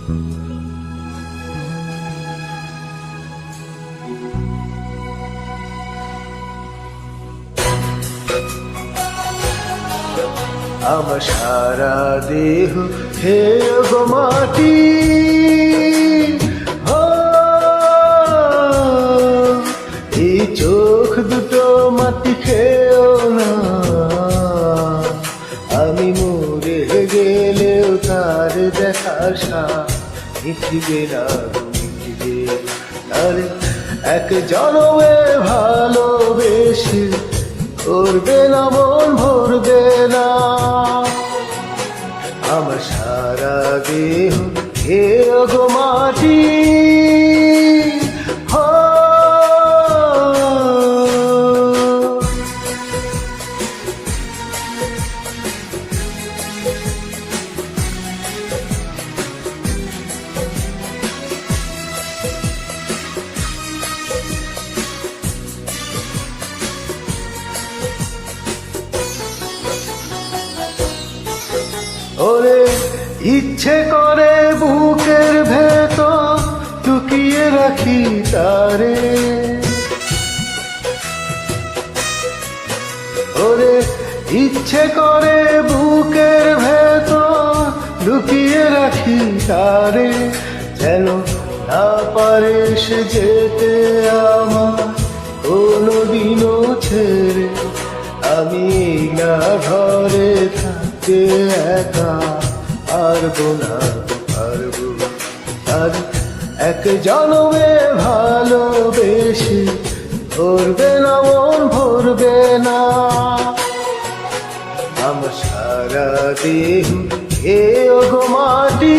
আমার সারা দেহ খেয়ে গো মাটি, এই চোখ দুটো মাটি খেয়েও না। আমি মরে গেলেও তার দেখা মিটিবে না, মিটিবে আরে এক জনমে ভালোবেসে করবে না মন ভরবে না। আমার সারা দেহ খেয়ে গো মাটি, ওরে ইচ্ছে করে বুকের ভেতর লুকিয়ে রাখি তারে, ওরে ইচ্ছে করে বুকের ভেতর লুকিয়ে রাখি তারে, যেন না পারে সে যেতে আমার কোনোদিনও ছেড়ে। আমি না ঘরে থাকতে একা পারবো না, পারবো আর এক জনমে ভালোবেসে ভরবে না মন ভরবে না। আমার সারা দেহ খেয়ে গো মাটি,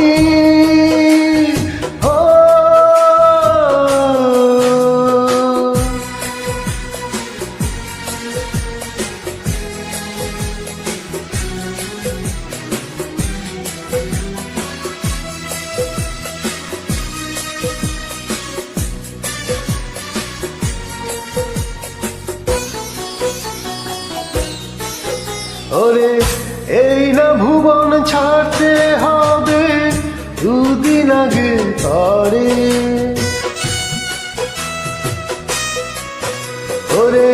ওরে এই না ভুবন ছাড়তে হবে দুদিন আগে পরে, ওরে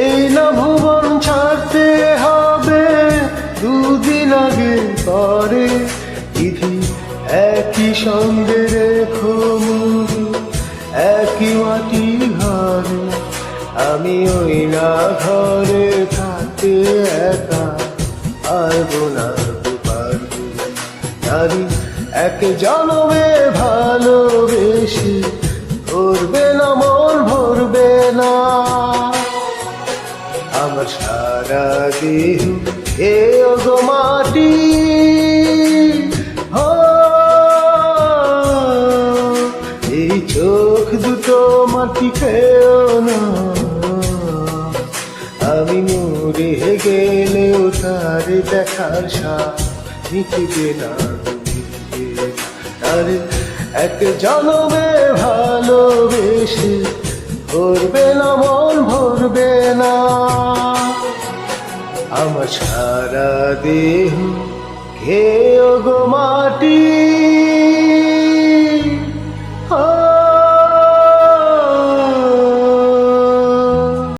এই না ভুবন ছাড়তে হবে দুদিন আগে পরে। বিধি একই সঙ্গে রেখো মুড়ি একই মাটি ঘরে, আমি ওই না ঘরে থাকতে একা পারবো না, পারবো নারী এক জনমে ভালোবেসে ভরবে না মন ভরবে না। আমার সারা দেহ খেয়ে গো মাটি, এই চোখ দুটো মাটি খেয়েও না। আমি মরে গেলেও তার দেখার মিটিবে না, মিটিবে তার এক জনমে ভালোবেসে ভরবে না মন ভরবে না। আমার সারা দেহ খেয়ে গো মা।